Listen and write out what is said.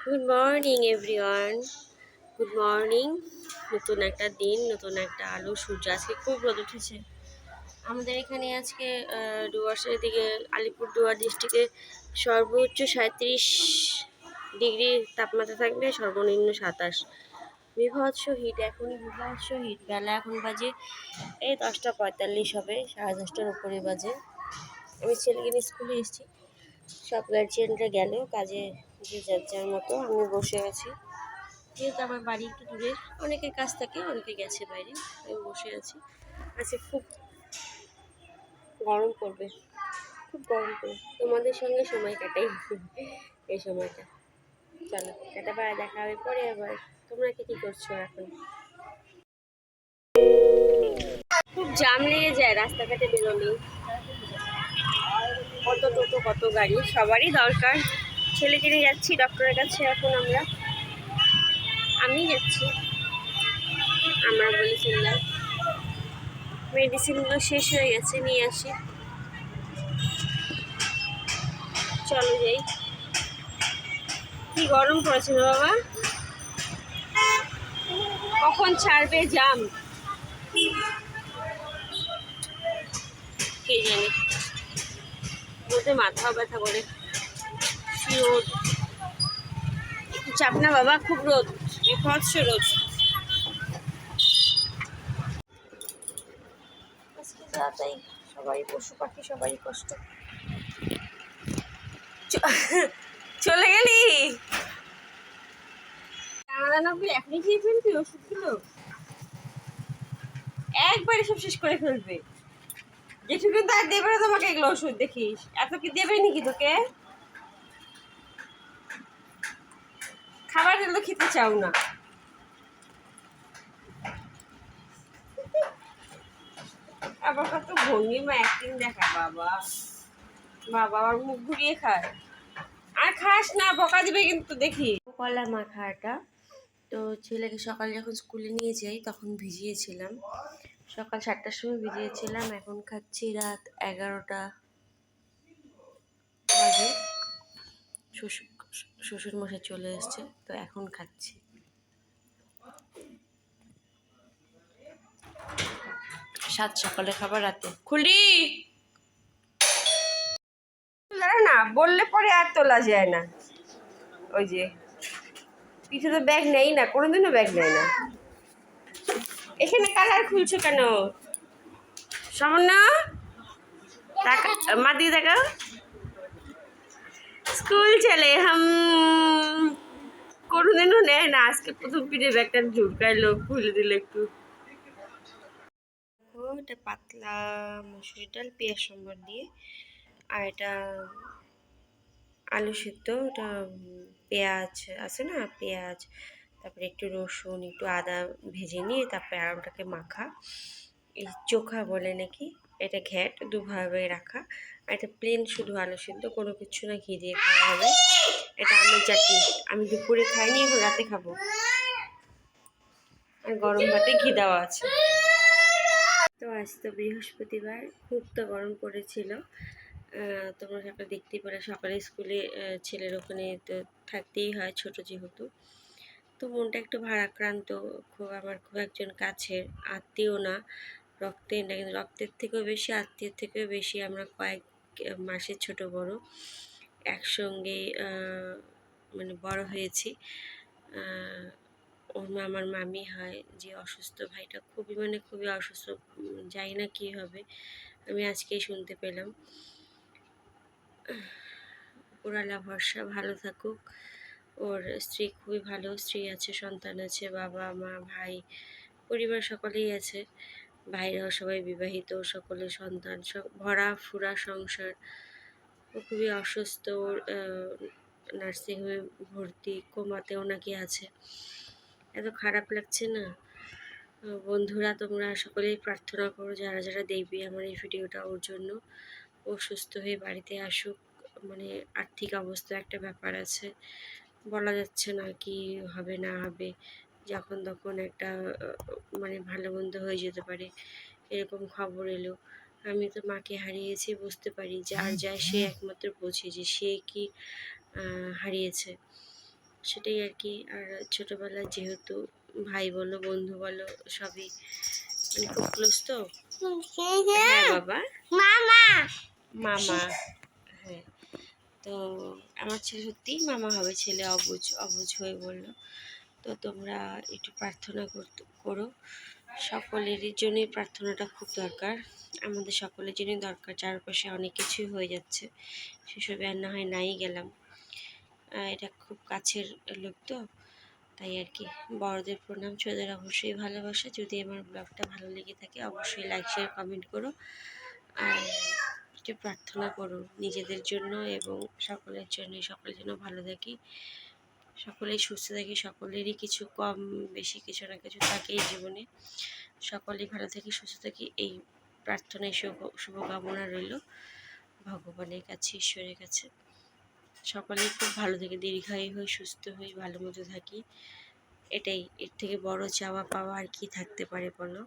Good morning everyone, good morning. নতুন একটা দিন, নতুন একটা আলো, সূর্য আজকে খুব রোদ উঠেছে আমাদের এখানে। আজকে ডুয়ার্সের দিকে, আলিপুরদুয়ার ডিস্ট্রিক্টে সর্বোচ্চ 37 ডিগ্রি তাপমাত্রা থাকবে, সর্বনিম্ন 27। বিভৎস হিট, এখনই বিভৎস হিট। বেলা এখন বাজে এই 10টা 45 হবে, 10:30টার উপরে বাজে। আমি ছেলেকে নিয়ে স্কুলে এসেছি, সব গার্জিয়ানরা গেল কাজে, যে যার যার মতো। আমি বসে আছি, যেহেতু আমার বাড়ি একটু দূরে, অনেকের কাজ থাকে, অনেকে গেছে বাইরে, আমি বসে আছি। আজকে খুব গরম করবে, খুব গরম করবে। তোমাদের সঙ্গে সময় কাটাই এই সময়টা। চলো টাটা, বাই, দেখা হবে পরে আবার। তোমরা কি করছো এখন? খুব জাম লেগে যায় রাস্তাঘাটে বেরোলে, কত টোটো, কত গাড়ি, সবারই দরকার। ছেলেকে নিয়ে যাচ্ছি ডক্টরের কাছে এখন আমি যাচ্ছি। আমরা বলেছিলাম মেডিসিনগুলো শেষ হয়ে গেছে, নিয়ে আসি। চলো যাই। কি গরম পড়েছে না বাবা, কখন ছাড়বে জাম কে জানে। বলতে মাথাও ব্যথা করে, কি রোদ। একটু চাপ না বাবা, খুব রোদ, বিভৎস রোদ আজকে। যা তাই, সবারই পশু পাখি, সবারই কষ্ট। চলে গেলি দানা এখনই খেয়ে ফেলবি ওষুধগুলো, একবারে সব শেষ করে ফেলবে। যেটুকু তার দেবে না তোমাকে এগুলো ওষুধ, দেখিস এত কি দেবে নাকি তোকে? খাবার দিলে তো খেতে চাও না। আবার কত ভঙ্গিমা অ্যাক্টিং দেখা, বাবা বাবা আমার মুখ ঘুরিয়ে খায়। আর খাস না, বকা দিবে কিন্তু দেখি। কলা মাখাটা তো ছেলেকে সকালে যখন স্কুলে নিয়ে যাই তখন ভিজিয়েছিলাম, সকাল 7টার সময় ভিজিয়েছিলাম। এখন খাচ্ছি রাত 11টা বাজে। শ্বশুর মশাই চলে এসছে, তো এখন খাচ্ছি। সাত সকালে খাবার রাতে। খুলি না বললে পরে আর তোলা যায় না। ওই যে পিঠে তো ব্যাগ নেই না, কোনোদিনও ব্যাগ নেয় না। এখানে কালার খুলছো কেন সামান্য? মা দিয়ে দেখা, স্কুল চলে হাম, কোনোদিনও নেয় না। আজকে প্রথম পিঠে ব্যাগটা ঝুরকাইলো, খুলে দিল একটু। এটা পাতলা মসুর ডাল পেঁয়াজ সম্বর দিয়ে, আর এটা আলু সিদ্ধ। ওটা পেঁয়াজ আছে না, পেঁয়াজ, তারপরে একটু রসুন, একটু আদা ভেজে নিয়ে তারপরে আলুটাকে মাখা, এই চোখা বলে নাকি, এটা ঘ্যাট দুভাবে রাখা। আর এটা প্লেন শুধু আলু সিদ্ধ, কোনো কিছু না, ঘি দিয়ে খাওয়া হবে। এটা আমের চাটনি, আমি দুপুরে খাইনি, এখন রাতে খাবো। আর গরম ভাতে ঘি দেওয়া আছে। তো আজ তো বৃহস্পতিবার, খুব তো গরম পড়েছিল। তোমরা সকালে দেখতেই পারে, সকালে স্কুলে ছেলের ওখানে তো থাকতেই হয়, ছোট যেহেতু। তো মনটা একটু ভারাক্রান্ত। আমার খুব একজন কাছের আত্মীয় না, রক্তের না, কিন্তু রক্তের থেকেও বেশি, আত্মীয়ের থেকেও বেশি। আমরা কয়েক মাসের ছোট বড় একসঙ্গে মানে বড় হয়েছি। ওর মা আমার মামি হয়, যে অসুস্থ ভাইটা, খুবই মানে খুবই অসুস্থ, জানি না কী হবে। আমি আজকেই শুনতে পেলাম। ওরালা ভরসা, ভালো থাকুক। ওর স্ত্রী খুবই ভালো, স্ত্রী আছে, সন্তান আছে, বাবা মা ভাই, পরিবার সকলেই আছে। ভাইরাও সবাই বিবাহিত, সকলের সন্তান, সব ভরা ফুরা সংসার। ও খুবই অসুস্থ, নার্সিংহোমে ভর্তি, কোমাতেও নাকি আছে। এত খারাপ লাগছে না। বন্ধুরা তোমরা সকলেই প্রার্থনা করো, যারা যারা দেখবে আমার এই ভিডিওটা, ওর জন্য। ও সুস্থ হয়ে বাড়িতে আসুক। মানে আর্থিক অবস্থা একটা ব্যাপার আছে, বলা যাচ্ছে না কি হবে না হবে, যখন তখন একটা মানে ভালো মন্দ হয়ে যেতে পারে, এরকম খবর এলো। আমি তো মাকে হারিয়েছি, বুঝতে পারি, যার যায় সে একমাত্র বোঝে যে সে কি হারিয়েছে। সেটাই আর কি। আর ছোটোবেলায় যেহেতু ভাই বলো বন্ধু বলো সবই মানে খুব ক্লোজ তো। হ্যাঁ বাবা, মামা মামা, হ্যাঁ। তো আমার ছেলে সত্যিই মামা হবে, ছেলে অবুঝ অবুঝ হয়ে বললো। তো তোমরা একটু প্রার্থনা করো, সকলেরই জন্যই প্রার্থনাটা খুব দরকার, আমাদের সকলের জন্যই দরকার। চারপাশে অনেক কিছুই হয়ে যাচ্ছে, সেসবে আর না হয় নাই গেলাম, এটা খুব কাছের লোক তো, তাই আর কি। বড়দের প্রণাম, ছোটদের অবশ্যই ভালোবাসা। যদি আমার ব্লগটা ভালো লেগে থাকে অবশ্যই লাইক শেয়ার কমেন্ট করো, আর একটু প্রার্থনা করো নিজেদের জন্য এবং সকলের জন্য, সকলের জন্য ভালো থাকি, সকলেই সুস্থ থাকি। সকলেরই কিছু কম বেশি কিছু না কিছু থাকেই জীবনে। সকলেই ভালো থাকি, সুস্থ থাকি, এই প্রার্থনায় শুভকামনা রইল ভগবানের কাছে, ঈশ্বরের কাছে। সকলেই খুব ভালো থাকে, দীর্ঘায়ু হই, সুস্থ হই, ভালো মতো থাকি, এটাই। এর থেকে বড় চাওয়া পাওয়া আর কি থাকতে পারে বলো।